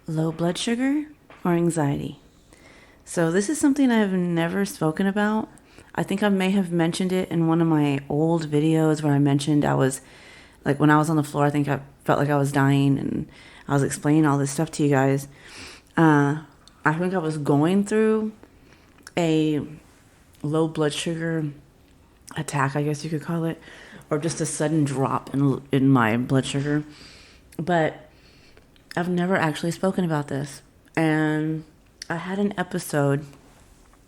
Low blood sugar or anxiety? So this is something I've never spoken about. I think I may have mentioned it in one of my old videos where I mentioned I was like when I was on the floor, I think I felt like I was dying and I was explaining all this stuff to you guys. I think I was going through a low blood sugar attack, I guess you could call it, or just a sudden drop in my blood sugar. But I've never actually spoken about this. And I had an episode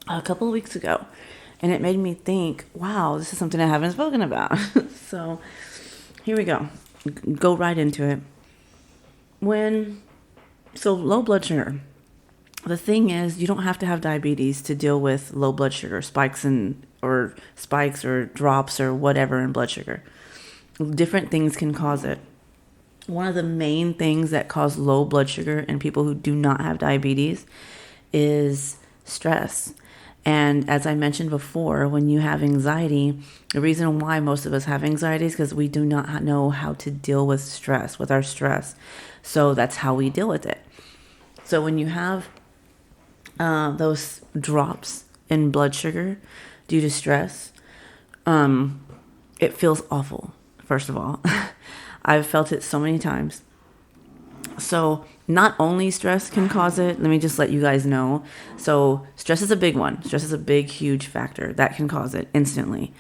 a couple of weeks ago, and it made me think, wow, this is something I haven't spoken about. So here we go. Go right into it. So low blood sugar. The thing is, you don't have to have diabetes to deal with low blood sugar spikes or drops or whatever in blood sugar. Different things can cause it. One of the main things that cause low blood sugar in people who do not have diabetes is stress. And as I mentioned before, when you have anxiety, the reason why most of us have anxiety is because we do not know how to deal with stress, with our stress. So that's how we deal with it. So when you have those drops in blood sugar due to stress, it feels awful, first of all. I've felt it so many times. So not only stress can cause it, let me just let you guys know. So stress is a big one. Stress is a big, huge factor that can cause it instantly.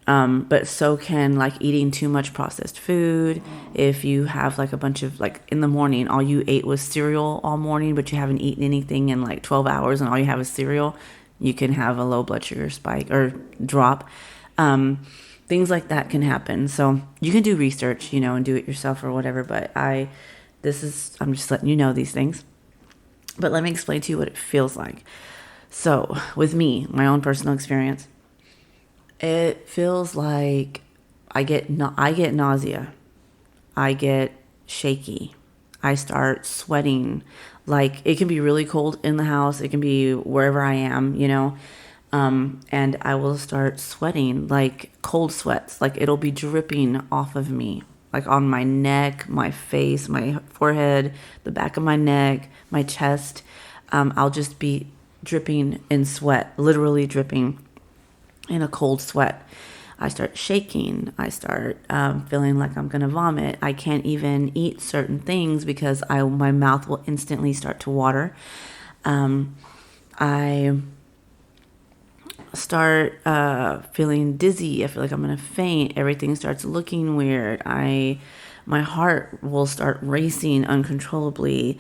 But so can like eating too much processed food. If you have like a bunch of like in the morning, all you ate was cereal all morning, but you haven't eaten anything in like 12 hours and all you have is cereal, you can have a low blood sugar spike or drop. Things like that can happen. So you can do research, and do it yourself or whatever. But I'm just letting you know these things. But let me explain to you what it feels like. So with me, my own personal experience, it feels like I get nausea. I get shaky. I start sweating. Like it can be really cold in the house. It can be wherever I am, and I will start sweating, like cold sweats. Like it'll be dripping off of me, like on my neck, my face, my forehead, the back of my neck, my chest. I'll just be dripping in sweat, literally dripping in a cold sweat. I start shaking. I start feeling like I'm going to vomit. I can't even eat certain things because my mouth will instantly start to water. I start feeling dizzy. I feel like I'm going to faint. Everything starts looking weird. My heart will start racing uncontrollably.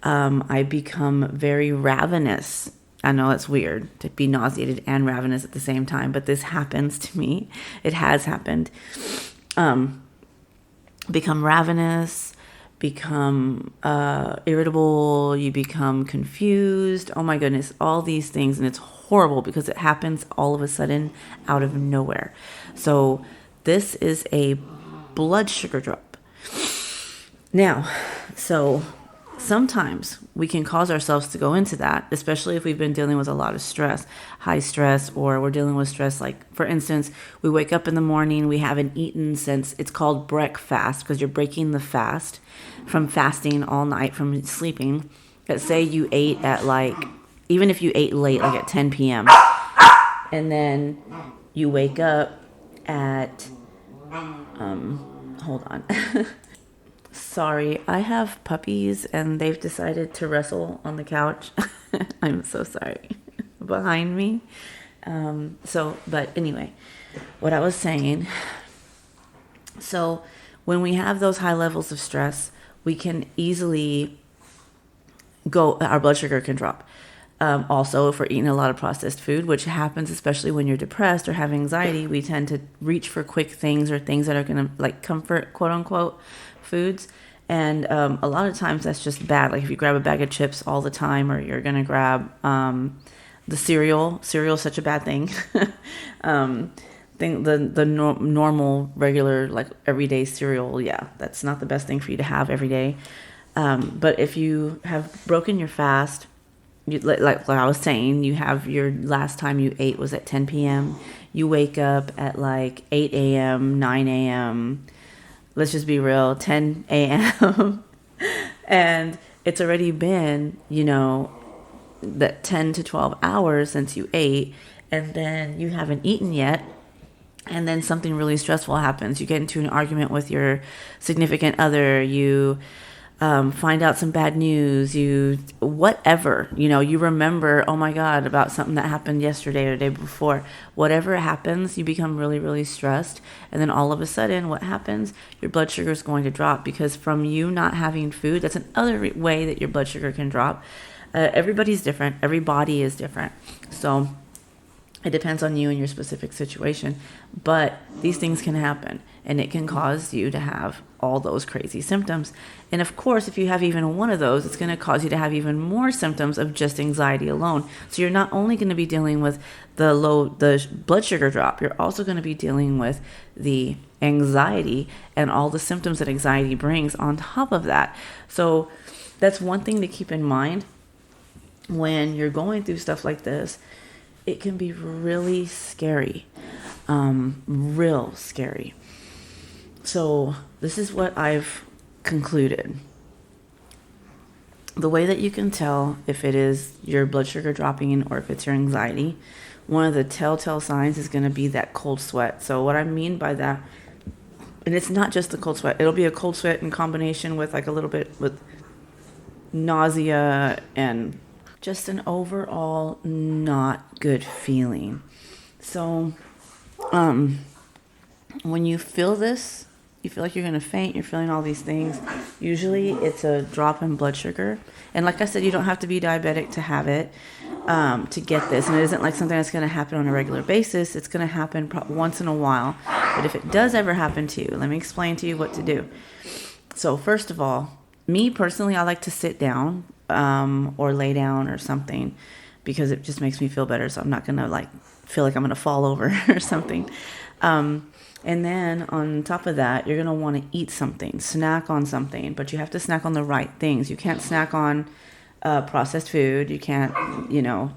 I become very ravenous. I know it's weird to be nauseated and ravenous at the same time, but this happens to me. It has happened. Become ravenous, become irritable, you become confused. Oh my goodness, all these things. And it's horrible because it happens all of a sudden out of nowhere. So this is a blood sugar drop. Now, so sometimes we can cause ourselves to go into that, especially if we've been dealing with a lot of stress, high stress, or we're dealing with stress. Like, for instance, we wake up in the morning, we haven't eaten since it's called breakfast because you're breaking the fast from fasting all night, from sleeping. Let's say you ate at even if you ate late, like at 10 p.m., and then you wake up at, hold on. Sorry, I have puppies and they've decided to wrestle on the couch. I'm so sorry. Behind me. But anyway, what I was saying. So when we have those high levels of stress, we can easily our blood sugar can drop. Also, if we're eating a lot of processed food, which happens especially when you're depressed or have anxiety, we tend to reach for quick things or things that are going to like comfort, quote unquote, foods. And a lot of times that's just bad. Like if you grab a bag of chips all the time, or you're going to grab the cereal. Cereal is such a bad thing. The normal, regular, like everyday cereal, yeah, that's not the best thing for you to have every day. But if you have broken your fast, like I was saying, you have your last time you ate was at 10 p.m. You wake up at like 8 a.m., 9 a.m., let's just be real, 10 a.m. And it's already been, that 10 to 12 hours since you ate, and then you haven't eaten yet, and then something really stressful happens. You get into an argument with your significant other, you find out some bad news, whatever, you remember, oh my God, about something that happened yesterday or the day before. Whatever happens, you become really, really stressed. And then all of a sudden, what happens? Your blood sugar is going to drop, because from you not having food, that's another way that your blood sugar can drop. Everybody's different. Every body is different. So it depends on you and your specific situation. But these things can happen, and it can cause you to have all those crazy symptoms. And of course, if you have even one of those, it's going to cause you to have even more symptoms of just anxiety alone. So you're not only going to be dealing with the blood sugar drop, you're also going to be dealing with the anxiety and all the symptoms that anxiety brings on top of that. So that's one thing to keep in mind when you're going through stuff like this. It can be really scary, real scary. So this is what I've concluded. The way that you can tell if it is your blood sugar dropping or if it's your anxiety, one of the telltale signs is going to be that cold sweat. So what I mean by that, and it's not just the cold sweat, it'll be a cold sweat in combination with like a little bit with nausea and just an overall not good feeling. So when you feel this, you feel like you're going to faint, you're feeling all these things, usually it's a drop in blood sugar. And like I said, you don't have to be diabetic to have it, to get this. And it isn't like something that's going to happen on a regular basis. It's going to happen once in a while. But if it does ever happen to you, let me explain to you what to do. So first of all, me personally, I like to sit down or lay down or something, because it just makes me feel better. So I'm not going to feel like I'm going to fall over or something. And then on top of that, you're going to want to eat something, snack on something, but you have to snack on the right things. You can't snack on processed food. You can't,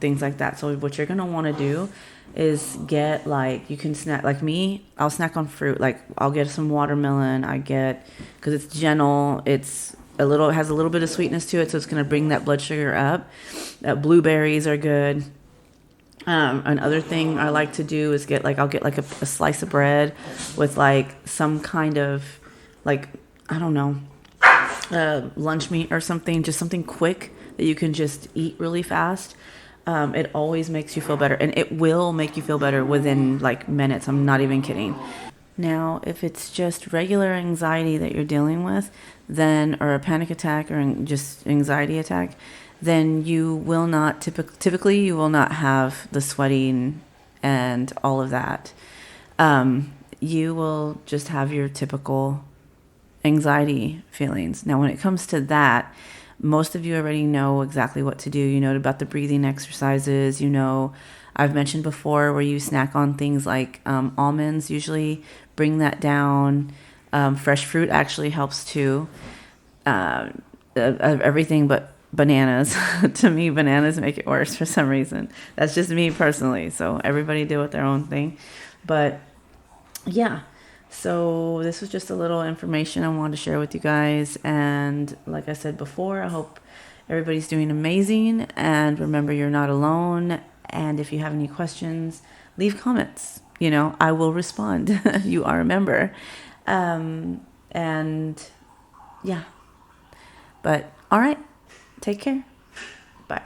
things like that. So what you're going to want to do is get you can snack, like me, I'll snack on fruit. Like I'll get some watermelon. Because it's gentle. It has a little bit of sweetness to it. So it's going to bring that blood sugar up. Blueberries are good. Another thing I like to do is I'll get a slice of bread with some kind of I don't know, lunch meat or something, just something quick that you can just eat really fast. It always makes you feel better, and it will make you feel better within minutes. I'm not even kidding. Now, if it's just regular anxiety that you're dealing with, or a panic attack or just anxiety attack, then you will not typically you will not have the sweating and all of that. You will just have your typical anxiety feelings. Now, when it comes to that, most of you already know exactly what to do. You know about the breathing exercises. I've mentioned before where you snack on things like almonds. Usually bring that down. Fresh fruit actually helps too. Everything but bananas. To me, bananas make it worse for some reason. That's just me personally. So everybody deal with their own thing. But yeah, so this was just a little information I wanted to share with you guys. And like I said before, I hope everybody's doing amazing. And remember, you're not alone. And if you have any questions, leave comments. I will respond. You are a member. And yeah. But all right. Take care. Bye.